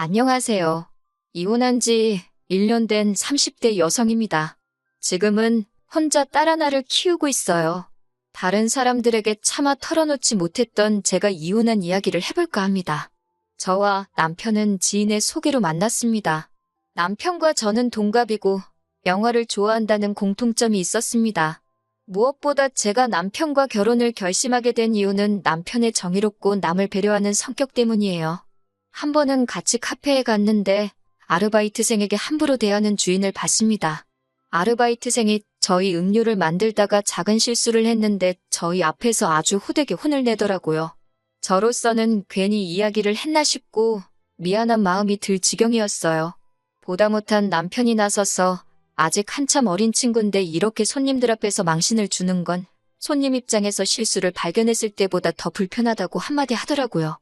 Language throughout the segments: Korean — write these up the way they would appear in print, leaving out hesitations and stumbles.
안녕하세요. 이혼한 지 1년 된 30대 여성입니다. 지금은 혼자 딸 하나를 키우고 있어요. 다른 사람들에게 차마 털어놓지 못했던 제가 이혼한 이야기를 해볼까 합니다. 저와 남편은 지인의 소개로 만났습니다. 남편과 저는 동갑이고 영화를 좋아한다는 공통점이 있었습니다. 무엇보다 제가 남편과 결혼을 결심하게 된 이유는 남편의 정의롭고 남을 배려하는 성격 때문이에요. 한 번은 같이 카페에 갔는데 아르바이트생에게 함부로 대하는 주인을 봤습니다. 아르바이트생이 저희 음료를 만들다가 작은 실수를 했는데 저희 앞에서 아주 호되게 혼을 내더라고요. 저로서는 괜히 이야기를 했나 싶고 미안한 마음이 들 지경이었어요. 보다 못한 남편이 나서서 아직 한참 어린 친구인데 이렇게 손님들 앞에서 망신을 주는 건 손님 입장에서 실수를 발견했을 때보다 더 불편하다고 한마디 하더라고요.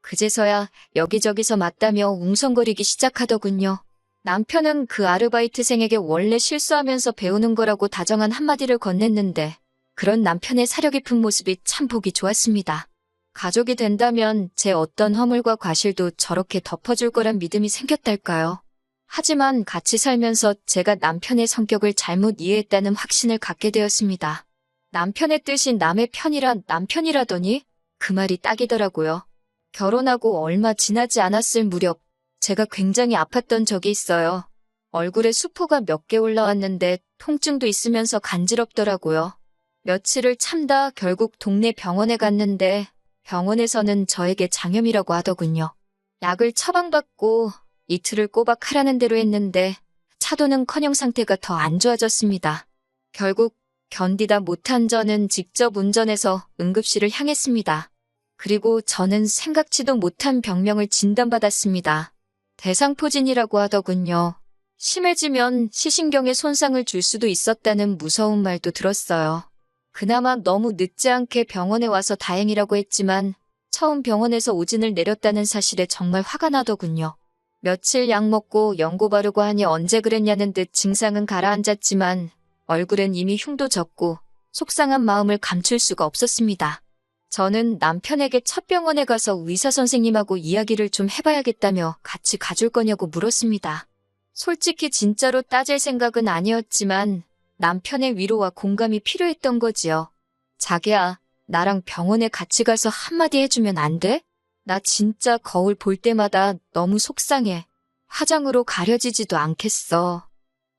그제서야 여기저기서 맞다며 웅성거리기 시작하더군요. 남편은 그 아르바이트생에게 원래 실수하면서 배우는 거라고 다정한 한마디를 건넸는데 그런 남편의 사려 깊은 모습이 참 보기 좋았습니다. 가족이 된다면 제 어떤 허물과 과실도 저렇게 덮어줄 거란 믿음이 생겼달까요? 하지만 같이 살면서 제가 남편의 성격을 잘못 이해했다는 확신을 갖게 되었습니다. 남편의 뜻이 남의 편이란 남편이라더니 그 말이 딱이더라고요. 결혼하고 얼마 지나지 않았을 무렵 제가 굉장히 아팠던 적이 있어요. 얼굴에 수포가 몇 개 올라왔는데 통증도 있으면서 간지럽더라고요. 며칠을 참다 결국 동네 병원에 갔는데 병원에서는 저에게 장염이라고 하더군요. 약을 처방받고 이틀을 꼬박 하라는 대로 했는데 차도는커녕 상태가 더 안 좋아졌습니다. 결국 견디다 못한 저는 직접 운전해서 응급실을 향했습니다. 그리고 저는 생각지도 못한 병명을 진단받았습니다. 대상포진이라고 하더군요. 심해지면 시신경에 손상을 줄 수도 있었다는 무서운 말도 들었어요. 그나마 너무 늦지 않게 병원에 와서 다행이라고 했지만 처음 병원에서 오진을 내렸다는 사실에 정말 화가 나더군요. 며칠 약 먹고 연고 바르고 하니 언제 그랬냐는 듯 증상은 가라앉았지만 얼굴엔 이미 흉도 졌고 속상한 마음을 감출 수가 없었습니다. 저는 남편에게 첫 병원에 가서 의사 선생님하고 이야기를 좀 해봐야겠다며 같이 가줄 거냐고 물었습니다. 솔직히 진짜로 따질 생각은 아니었지만 남편의 위로와 공감이 필요했던 거지요. 자기야, 나랑 병원에 같이 가서 한마디 해주면 안 돼? 나 진짜 거울 볼 때마다 너무 속상해. 화장으로 가려지지도 않겠어.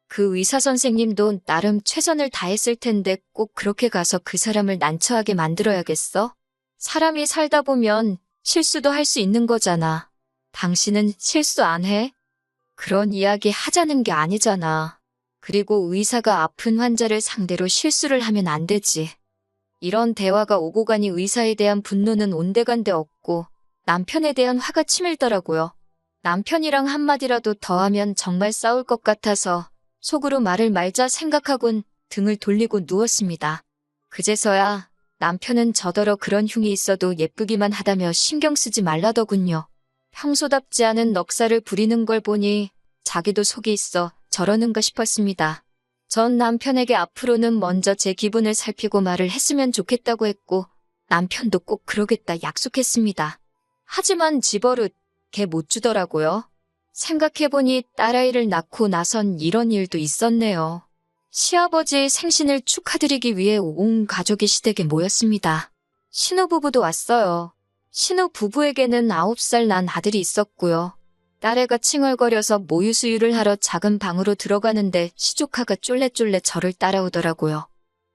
그 의사 선생님도 나름 최선을 다했을 텐데 꼭 그렇게 가서 그 사람을 난처하게 만들어야겠어? 사람이 살다 보면 실수도 할 수 있는 거잖아. 당신은 실수 안 해? 그런 이야기 하자는 게 아니잖아. 그리고 의사가 아픈 환자를 상대로 실수를 하면 안 되지. 이런 대화가 오고 가니 의사에 대한 분노는 온데간데 없고 남편에 대한 화가 치밀더라고요. 남편이랑 한마디라도 더 하면 정말 싸울 것 같아서 속으로 말을 말자 생각하곤 등을 돌리고 누웠습니다. 그제서야 남편은 저더러 그런 흉이 있어도 예쁘기만 하다며 신경 쓰지 말라더군요. 평소답지 않은 넋살을 부리는 걸 보니 자기도 속이 있어 저러는가 싶었습니다. 전 남편에게 앞으로는 먼저 제 기분을 살피고 말을 했으면 좋겠다고 했고 남편도 꼭 그러겠다 약속했습니다. 하지만 집버릇 걔 못 주더라고요. 생각해보니 딸아이를 낳고 나선 이런 일도 있었네요. 시아버지의 생신을 축하드리기 위해 온 가족이 시댁에 모였습니다. 신혼부부도 왔어요. 신혼부부에게는 9살 난 아들이 있었고요. 딸애가 칭얼거려서 모유 수유를 하러 작은 방으로 들어가는데 시조카가 쫄래쫄래 저를 따라오더라고요.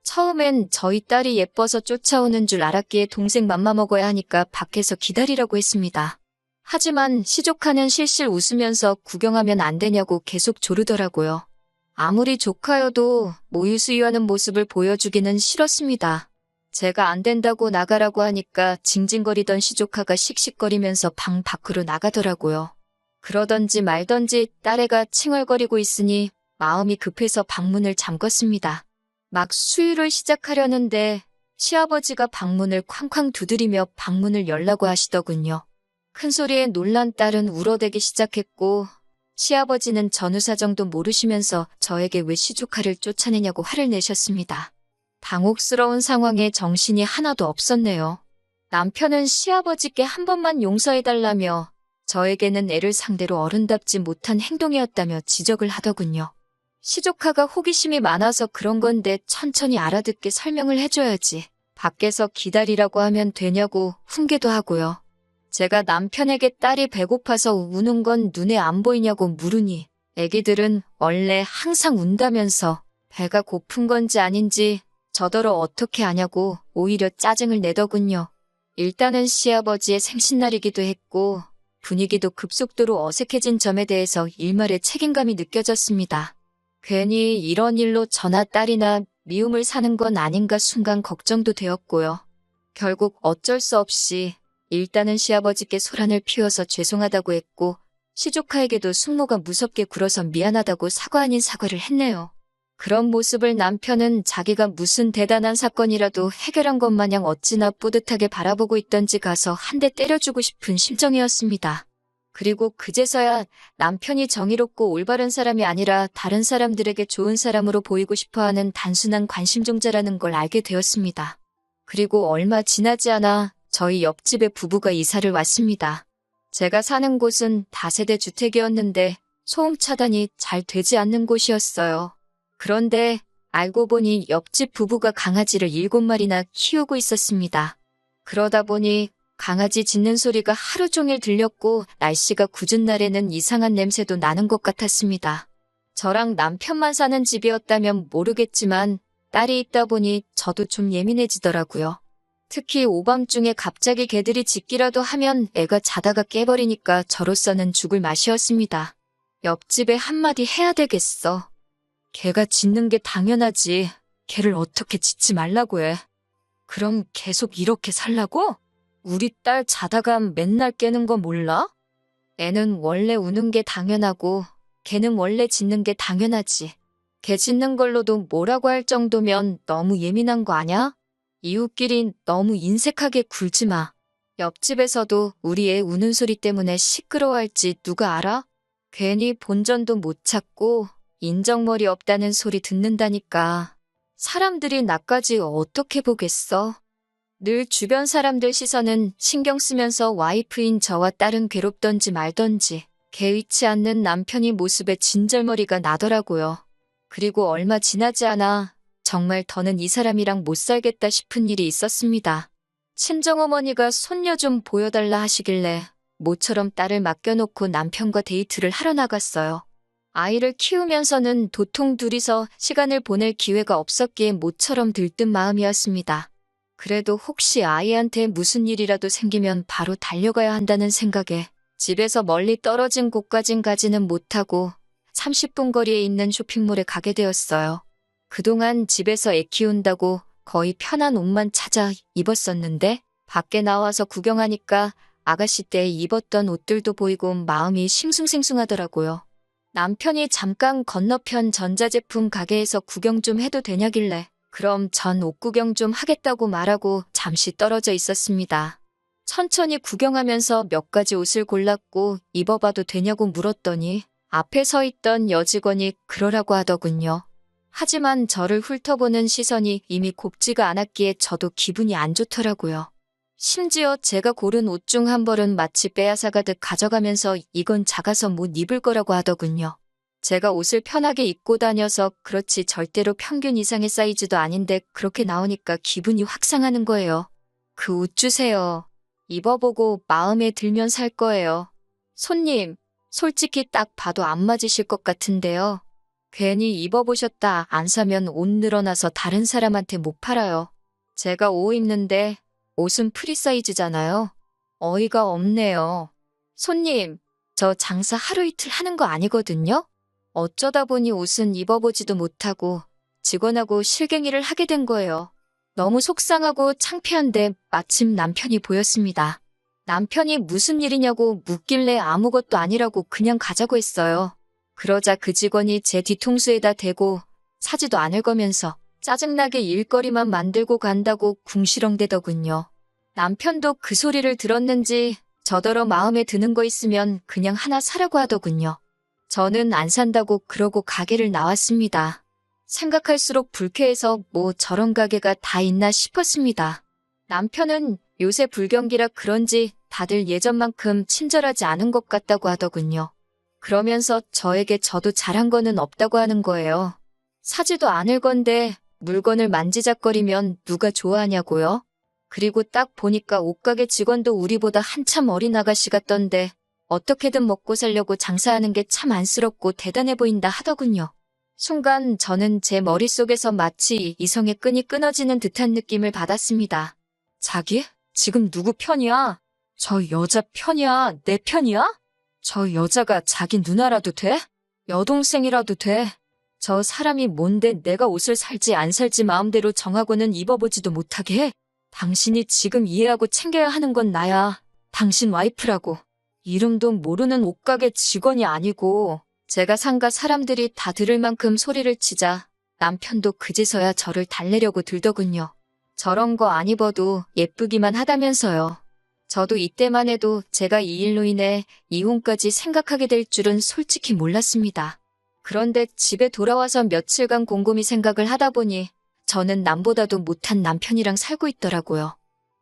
처음엔 저희 딸이 예뻐서 쫓아오는 줄 알았기에 동생 맘마 먹어야 하니까 밖에서 기다리라고 했습니다. 하지만 시조카는 실실 웃으면서 구경하면 안 되냐고 계속 조르더라고요. 아무리 조카여도 모유 수유하는 모습을 보여주기는 싫었습니다. 제가 안 된다고 나가라고 하니까 징징거리던 시조카가 씩씩거리면서 방 밖으로 나가더라고요. 그러던지 말던지 딸애가 칭얼거리고 있으니 마음이 급해서 방문을 잠궜습니다. 막 수유를 시작하려는데 시아버지가 방문을 쾅쾅 두드리며 방문을 열라고 하시더군요. 큰 소리에 놀란 딸은 울어대기 시작했고 시아버지는 전후사정도 모르시면서 저에게 왜 시조카를 쫓아내냐고 화를 내셨습니다. 당혹스러운 상황에 정신이 하나도 없었네요. 남편은 시아버지께 한 번만 용서해달라며 저에게는 애를 상대로 어른답지 못한 행동이었다며 지적을 하더군요. 시조카가 호기심이 많아서 그런 건데 천천히 알아듣게 설명을 해줘야지. 밖에서 기다리라고 하면 되냐고 훈계도 하고요. 제가 남편에게 딸이 배고파서 우는 건 눈에 안 보이냐고 물으니 애기들은 원래 항상 운다면서 배가 고픈 건지 아닌지 저더러 어떻게 아냐고 오히려 짜증을 내더군요. 일단은 시아버지의 생신날이기도 했고 분위기도 급속도로 어색해진 점에 대해서 일말의 책임감이 느껴졌습니다. 괜히 이런 일로 저나 딸이나 미움을 사는 건 아닌가 순간 걱정도 되었고요. 결국 어쩔 수 없이 일단은 시아버지께 소란을 피워서 죄송하다고 했고 시조카에게도 숙모가 무섭게 굴어서 미안하다고 사과 아닌 사과를 했네요. 그런 모습을 남편은 자기가 무슨 대단한 사건이라도 해결한 것 마냥 어찌나 뿌듯하게 바라보고 있던지 가서 한 대 때려주고 싶은 심정이었습니다. 그리고 그제서야 남편이 정의롭고 올바른 사람이 아니라 다른 사람들에게 좋은 사람으로 보이고 싶어하는 단순한 관심종자라는 걸 알게 되었습니다. 그리고 얼마 지나지 않아 저희 옆집에 부부가 이사를 왔습니다. 제가 사는 곳은 다세대 주택이었는데 소음 차단이 잘 되지 않는 곳이었어요. 그런데 알고 보니 옆집 부부가 강아지를 7마리나 키우고 있었습니다. 그러다 보니 강아지 짖는 소리가 하루 종일 들렸고 날씨가 궂은 날에는 이상한 냄새도 나는 것 같았습니다. 저랑 남편만 사는 집이었다면 모르겠지만 딸이 있다 보니 저도 좀 예민해지더라고요. 특히 오밤중에 갑자기 개들이 짖기라도 하면 애가 자다가 깨버리니까 저로서는 죽을 맛이었습니다. 옆집에 한마디 해야 되겠어. 개가 짖는 게 당연하지. 개를 어떻게 짖지 말라고 해. 그럼 계속 이렇게 살라고? 우리 딸 자다가 맨날 깨는 거 몰라? 애는 원래 우는 게 당연하고 개는 원래 짖는 게 당연하지. 개 짖는 걸로도 뭐라고 할 정도면 너무 예민한 거 아냐? 이웃끼리 너무 인색하게 굴지 마. 옆집에서도 우리 애 우는 소리 때문에 시끄러워할지 누가 알아? 괜히 본전도 못 찾고 인정머리 없다는 소리 듣는다니까. 사람들이 나까지 어떻게 보겠어? 늘 주변 사람들 시선은 신경 쓰면서 와이프인 저와 딸은 괴롭던지 말던지 개의치 않는 남편이 모습에 진절머리가 나더라고요. 그리고 얼마 지나지 않아 정말 더는 이 사람이랑 못 살겠다 싶은 일이 있었습니다. 친정어머니가 손녀 좀 보여달라 하시길래 모처럼 딸을 맡겨놓고 남편과 데이트를 하러 나갔어요. 아이를 키우면서는 도통 둘이서 시간을 보낼 기회가 없었기에 모처럼 들뜬 마음이었습니다. 그래도 혹시 아이한테 무슨 일이라도 생기면 바로 달려가야 한다는 생각에 집에서 멀리 떨어진 곳까진 가지는 못하고 30분 거리에 있는 쇼핑몰에 가게 되었어요. 그동안 집에서 애 키운다고 거의 편한 옷만 찾아 입었었는데 밖에 나와서 구경하니까 아가씨 때 입었던 옷들도 보이고 마음이 싱숭생숭하더라고요. 남편이 잠깐 건너편 전자제품 가게에서 구경 좀 해도 되냐길래 그럼 전 옷 구경 좀 하겠다고 말하고 잠시 떨어져 있었습니다. 천천히 구경하면서 몇 가지 옷을 골랐고 입어봐도 되냐고 물었더니 앞에 서 있던 여직원이 그러라고 하더군요. 하지만 저를 훑어보는 시선이 이미 곱지가 않았기에 저도 기분이 안 좋더라고요. 심지어 제가 고른 옷 중 한 벌은 마치 빼앗아 가듯 가져가면서 이건 작아서 못 입을 거라고 하더군요. 제가 옷을 편하게 입고 다녀서 그렇지 절대로 평균 이상의 사이즈도 아닌데 그렇게 나오니까 기분이 확 상하는 거예요. 그 옷 주세요. 입어보고 마음에 들면 살 거예요. 손님, 솔직히 딱 봐도 안 맞으실 것 같은데요. 괜히 입어보셨다 안 사면 옷 늘어나서 다른 사람한테 못 팔아요. 제가 옷 입는데 옷은 프리 사이즈잖아요. 어이가 없네요. 손님, 저 장사 하루 이틀 하는 거 아니거든요? 어쩌다 보니 옷은 입어보지도 못하고 직원하고 실갱이를 하게 된 거예요. 너무 속상하고 창피한데 마침 남편이 보였습니다. 남편이 무슨 일이냐고 묻길래 아무것도 아니라고 그냥 가자고 했어요. 그러자 그 직원이 제 뒤통수에다 대고 사지도 않을 거면서 짜증나게 일거리만 만들고 간다고 궁시렁대더군요. 남편도 그 소리를 들었는지 저더러 마음에 드는 거 있으면 그냥 하나 사라고 하더군요. 저는 안 산다고 그러고 가게를 나왔습니다. 생각할수록 불쾌해서 뭐 저런 가게가 다 있나 싶었습니다. 남편은 요새 불경기라 그런지 다들 예전만큼 친절하지 않은 것 같다고 하더군요. 그러면서 저에게 저도 잘한 거는 없다고 하는 거예요. 사지도 않을 건데 물건을 만지작거리면 누가 좋아하냐고요? 그리고 딱 보니까 옷가게 직원도 우리보다 한참 어린 아가씨 같던데 어떻게든 먹고 살려고 장사하는 게 참 안쓰럽고 대단해 보인다 하더군요. 순간 저는 제 머릿속에서 마치 이성의 끈이 끊어지는 듯한 느낌을 받았습니다. 자기? 지금 누구 편이야? 저 여자 편이야? 내 편이야? 저 여자가 자기 누나라도 돼? 여동생이라도 돼? 저 사람이 뭔데 내가 옷을 살지 안 살지 마음대로 정하고는 입어보지도 못하게 해? 당신이 지금 이해하고 챙겨야 하는 건 나야. 당신 와이프라고. 이름도 모르는 옷가게 직원이 아니고 제가 상가 사람들이 다 들을 만큼 소리를 치자 남편도 그제서야 저를 달래려고 들더군요. 저런 거 안 입어도 예쁘기만 하다면서요. 저도 이때만 해도 제가 이 일로 인해 이혼까지 생각하게 될 줄은 솔직히 몰랐습니다. 그런데 집에 돌아와서 며칠간 곰곰이 생각을 하다 보니 저는 남보다도 못한 남편이랑 살고 있더라고요.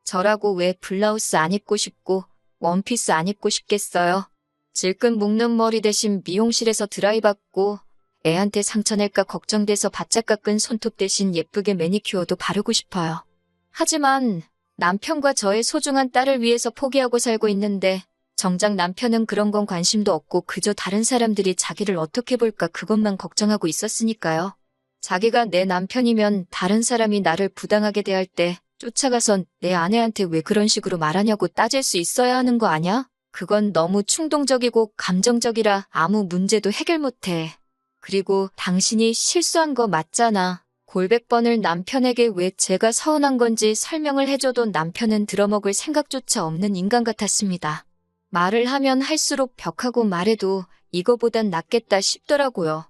저라고 왜 블라우스 안 입고 싶고 원피스 안 입고 싶겠어요? 질끈 묶는 머리 대신 미용실에서 드라이 받고 애한테 상처 낼까 걱정돼서 바짝 깎은 손톱 대신 예쁘게 매니큐어도 바르고 싶어요. 하지만 남편과 저의 소중한 딸을 위해서 포기하고 살고 있는데 정작 남편은 그런 건 관심도 없고 그저 다른 사람들이 자기를 어떻게 볼까 그것만 걱정하고 있었으니까요. 자기가 내 남편이면 다른 사람이 나를 부당하게 대할 때 쫓아가선 내 아내한테 왜 그런 식으로 말하냐고 따질 수 있어야 하는 거 아냐? 그건 너무 충동적이고 감정적이라 아무 문제도 해결 못해. 그리고 당신이 실수한 거 맞잖아. 골백 번을 남편에게 왜 제가 서운한 건지 설명을 해줘도 남편은 들어먹을 생각조차 없는 인간 같았습니다. 말을 하면 할수록 벽하고 말해도 이거보단 낫겠다 싶더라고요.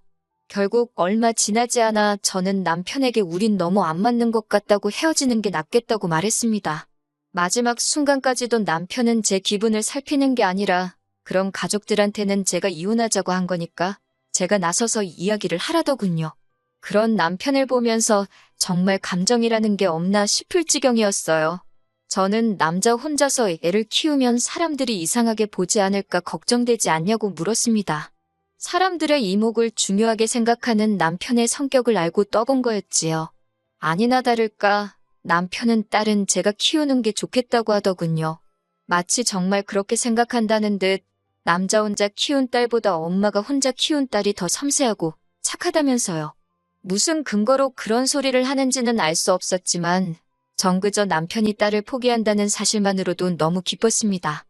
결국 얼마 지나지 않아 저는 남편에게 우린 너무 안 맞는 것 같다고 헤어지는 게 낫겠다고 말했습니다. 마지막 순간까지도 남편은 제 기분을 살피는 게 아니라 그럼 가족들한테는 제가 이혼하자고 한 거니까 제가 나서서 이야기를 하라더군요. 그런 남편을 보면서 정말 감정이라는 게 없나 싶을 지경이었어요. 저는 남자 혼자서 애를 키우면 사람들이 이상하게 보지 않을까 걱정되지 않냐고 물었습니다. 사람들의 이목을 중요하게 생각하는 남편의 성격을 알고 떠본 거였지요. 아니나 다를까 남편은 딸은 제가 키우는 게 좋겠다고 하더군요. 마치 정말 그렇게 생각한다는 듯 남자 혼자 키운 딸보다 엄마가 혼자 키운 딸이 더 섬세하고 착하다면서요. 무슨 근거로 그런 소리를 하는지는 알 수 없었지만 전 그저 남편이 딸을 포기한다는 사실만으로도 너무 기뻤습니다.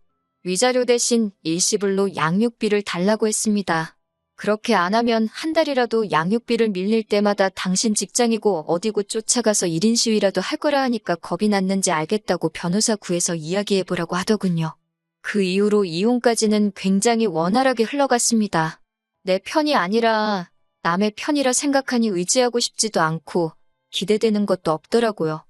위자료 대신 일시불로 양육비를 달라고 했습니다. 그렇게 안 하면 한 달이라도 양육비를 밀릴 때마다 당신 직장이고 어디고 쫓아가서 1인 시위라도 할 거라 하니까 겁이 났는지 알겠다고 변호사 구해서 이야기해보라고 하더군요. 그 이후로 이혼까지는 굉장히 원활하게 흘러갔습니다. 내 편이 아니라 남의 편이라 생각하니 의지하고 싶지도 않고 기대되는 것도 없더라고요.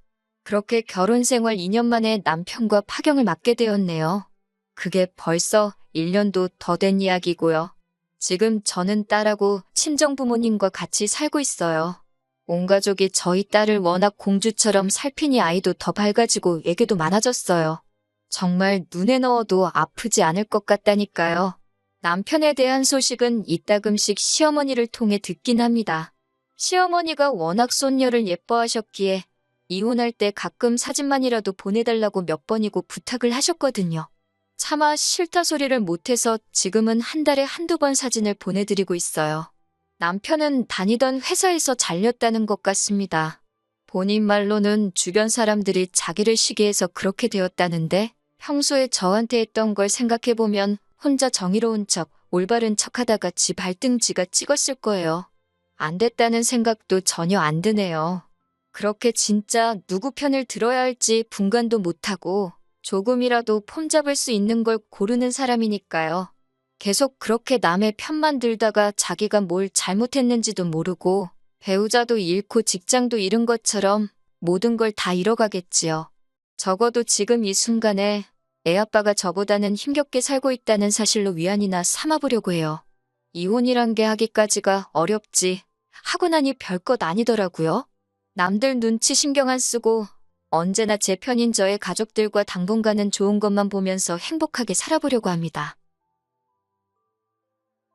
그렇게 결혼 생활 2년 만에 남편과 파경을 맞게 되었네요. 그게 벌써 1년도 더 된 이야기고요. 지금 저는 딸하고 친정부모님과 같이 살고 있어요. 온 가족이 저희 딸을 워낙 공주처럼 살피니 아이도 더 밝아지고 애교도 많아졌어요. 정말 눈에 넣어도 아프지 않을 것 같다니까요. 남편에 대한 소식은 이따금씩 시어머니를 통해 듣긴 합니다. 시어머니가 워낙 손녀를 예뻐하셨기에 이혼할 때 가끔 사진만이라도 보내달라고 몇 번이고 부탁을 하셨거든요. 차마 싫다 소리를 못해서 지금은 한 달에 한두 번 사진을 보내드리고 있어요. 남편은 다니던 회사에서 잘렸다는 것 같습니다. 본인 말로는 주변 사람들이 자기를 시기해서 그렇게 되었다는데 평소에 저한테 했던 걸 생각해보면 혼자 정의로운 척, 올바른 척하다가 지 발등 지가 찍었을 거예요. 안 됐다는 생각도 전혀 안 드네요. 그렇게 진짜 누구 편을 들어야 할지 분간도 못하고 조금이라도 폼 잡을 수 있는 걸 고르는 사람이니까요. 계속 그렇게 남의 편만 들다가 자기가 뭘 잘못했는지도 모르고 배우자도 잃고 직장도 잃은 것처럼 모든 걸 다 잃어가겠지요. 적어도 지금 이 순간에 애아빠가 저보다는 힘겹게 살고 있다는 사실로 위안이나 삼아보려고 해요. 이혼이란 게 하기까지가 어렵지 하고 나니 별것 아니더라고요. 남들 눈치 신경 안 쓰고 언제나 제 편인 저의 가족들과 당분간은 좋은 것만 보면서 행복하게 살아보려고 합니다.